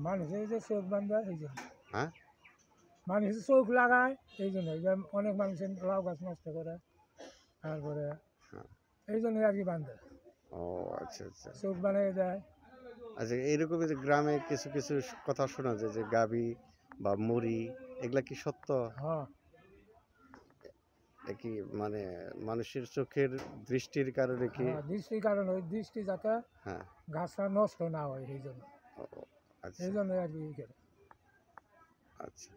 মানুষের যে চোখ বান্ধা এই জন্য। হ্যাঁ, মানুষের চোখ লাগায় এই জন্য, অনেক মানুষের লাউ গাছ নষ্ট করে, তারপরে এই জন্য আর কি বান্ধে। ও আচ্ছা আচ্ছা। চোখ বানিয়ে দেয়। আচ্ছা, এইরকম যে গ্রামে কিছু কিছু কথা শোনা যায় যে গাবি বা মুড়ি এগুলা কি সত্য? হ্যাঁ, কি মানে মানুষের চোখের দৃষ্টির কারণে কি? দৃষ্টির কারণে, ওই দৃষ্টি যাতে হ্যাঁ, গাছটা নষ্ট না হয় এই জন্য, আচ্ছা এই জন্য আর কি করে। আচ্ছা।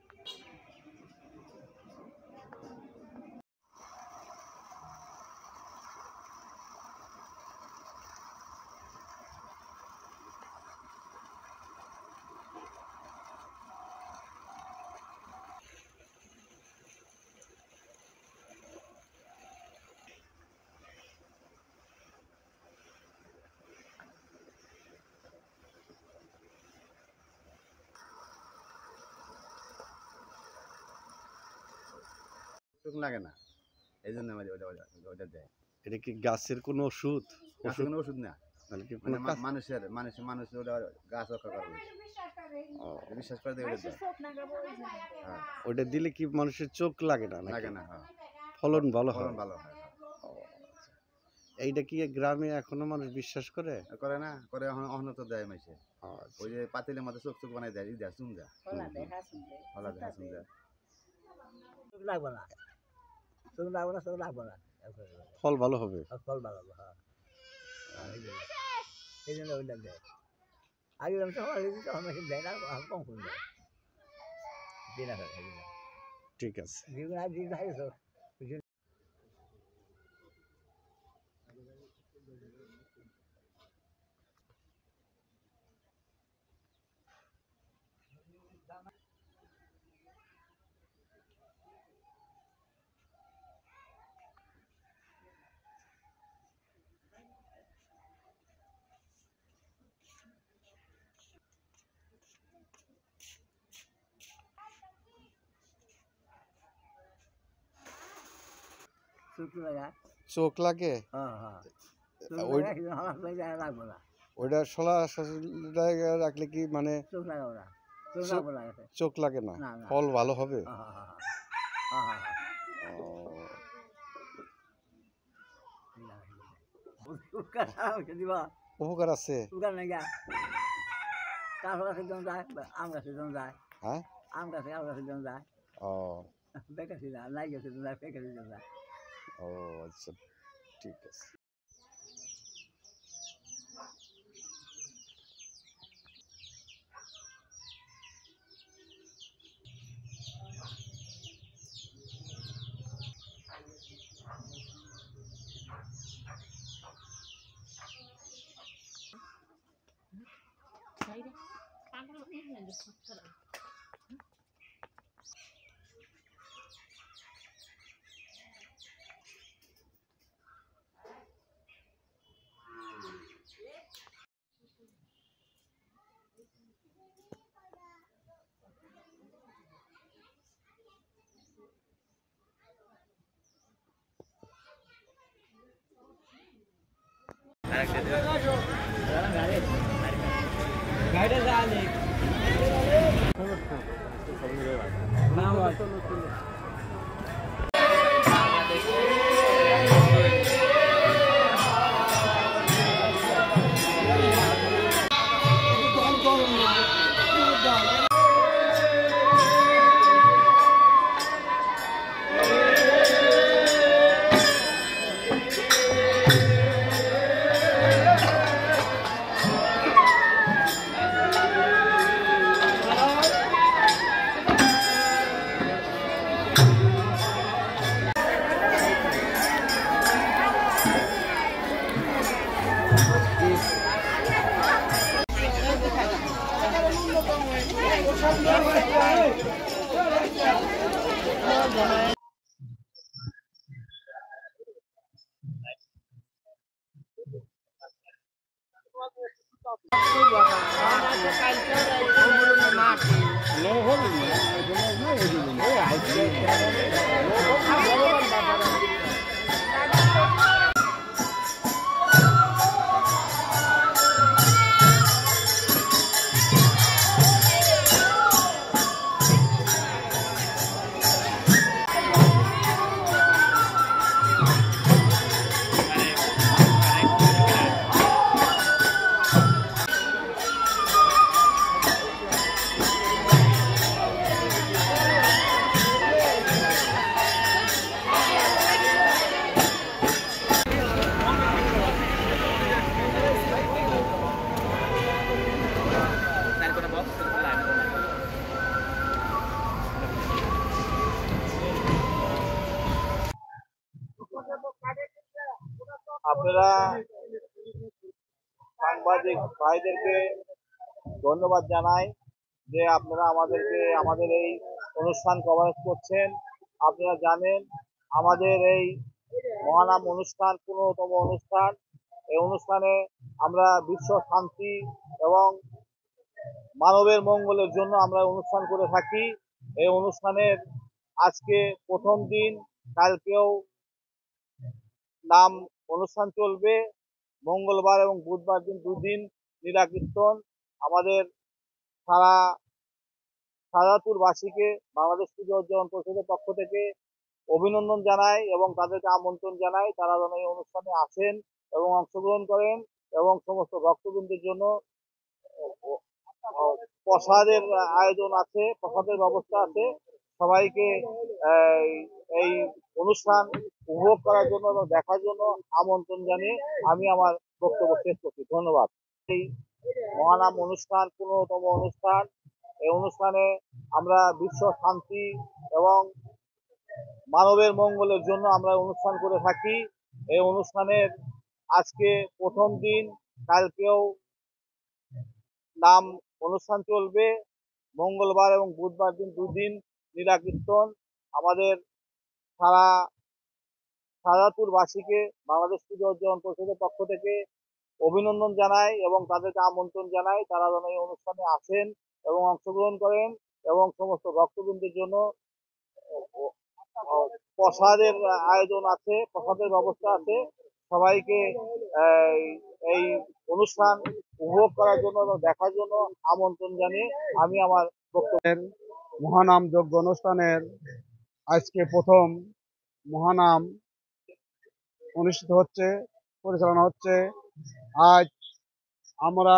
চোখ লাগে না, এই জন্য ওটা দেয়। এটা কি গাছের কোনো ওষুধ? কোনো ওষুধ না, মানুষ ওটা গাছ রক্ষা করে, বিশ্বাস করে দেয় ওটা দেয়। ওটা দিলে কি মানুষের চোখ লাগে না? লাগে না, হ্যাঁ, ফলন ভালো হয়। ভালো হয়। এইটা কি গ্রামে এখনো মানুষ বিশ্বাস করে? করে না, করে অহন তো দেয় মাইসে। ওই যে পাতিলের মধ্যে চোখ চোখ বানাই দেয়, দেয় শুন যা হলা দেখা শুন যা। চোখ লাগবে না, চোখ লাগবে না, চোখ লাগবে না, ফল ভালো হবে। ফল ভালো হবে। হ্যাঁ, এই জন্য ওইটা দেয়। আগে দেয় না, কম করে দেয়। ঠিক আছে। চোখ লাগে? ওইটা শোলা রাখলে কি মানে চোখ লাগে না? ফল ভালো হবে? উপকার আছে? আম গাছের জন্য যায়। হ্যাঁ, আম গাছে আম গাছের জন্য যায়। ও বেকার নাই গাছের জন্য যায়, বেকার জন্য যায়। ও আচ্ছা, ঠিক আছে। গাড়িটা যাবে আমরা সাংবাদিক ভাইদেরকে ধন্যবাদ জানাই যে আপনারা আমাদের এই অনুষ্ঠান কভারেজ করছেন। আপনারা জানেন আমাদের এই মহানাম অনুষ্ঠান 15তম অনুষ্ঠান। এই অনুষ্ঠানে আমরা বিশ্ব শান্তি এবং মানবের মঙ্গলের জন্য আমরা অনুষ্ঠান করে থাকি। এই অনুষ্ঠানের আজকে প্রথম দিন, কালকেও নাম অনুষ্ঠান চলবে। মঙ্গলবার এবং বুধবার দিন 2 দিন লীলা কীর্তন। আমাদের সারা শাহজাদপুরবাসীকে বাংলাদেশ পুজো উদযাপন পরিষদের পক্ষ থেকে অভিনন্দন জানাই এবং তাদেরকে আমন্ত্রণ জানাই তারা যেন এই অনুষ্ঠানে আসেন এবং অংশগ্রহণ করেন এবং সমস্ত ভক্তবৃন্দের জন্য প্রসাদের আয়োজন আছে, প্রসাদের ব্যবস্থা আছে। সবাইকে এই অনুষ্ঠান উপভোগ করার জন্য এবং দেখার জন্য আমন্ত্রণ জানিয়ে আমি আমার বক্তব্য শেষ করছি। ধন্যবাদ। এই মহানাম অনুষ্ঠান 15তম অনুষ্ঠান। এই অনুষ্ঠানে আমরা বিশ্ব শান্তি এবং মানবের মঙ্গলের জন্য আমরা অনুষ্ঠান করে থাকি। এই অনুষ্ঠানের আজকে প্রথম দিন, কালকেও নাম অনুষ্ঠান চলবে। মঙ্গলবার এবং বুধবার দিন 2 দিন লীলা কীর্তন। আমাদের সারা শাহজাদপুরবাসীকে বাংলাদেশ পুজো উদযাপন পরিষদের পক্ষ থেকে অভিনন্দন জানাই এবং তাদেরকে আমন্ত্রণ জানাই তারা যেন এই অনুষ্ঠানে আসেন এবং অংশগ্রহণ করেন এবং সমস্ত ভক্তবৃন্দের জন্য প্রসাদের আয়োজন আছে, প্রসাদের ব্যবস্থা আছে। সবাইকে এই অনুষ্ঠান উপভোগ করার জন্য এবং দেখার জন্য আমন্ত্রণ জানিয়ে আমি আমার বক্তব্য। মহানাম যজ্ঞ অনুষ্ঠানের আজকে প্রথম মহানাম অনুষ্ঠিত হচ্ছে, পরিচালনা হচ্ছে। আজ আমরা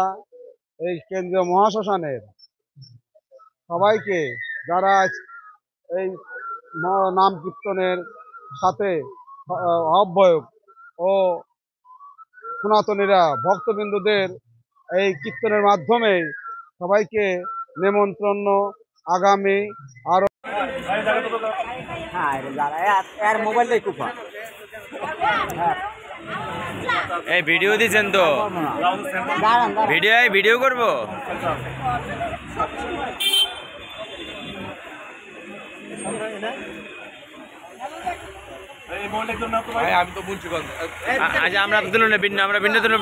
এই কেন্দ্রীয় মহাশ্মশানের সবাইকে যারা এই নাম কীর্তনের সাথে আহ্বায়ক ও সনাতনীরা ভক্তবিন্দুদের এই কীর্তনের মাধ্যমে সবাইকে নেমন্ত্রণ আগামী আরো এই ভিডিও দিচ্ছেন তো, ভিডিও করবো। আমি তো বলছি আজ আমরা তুলুন, আমরা ভিন্ন তুলুন।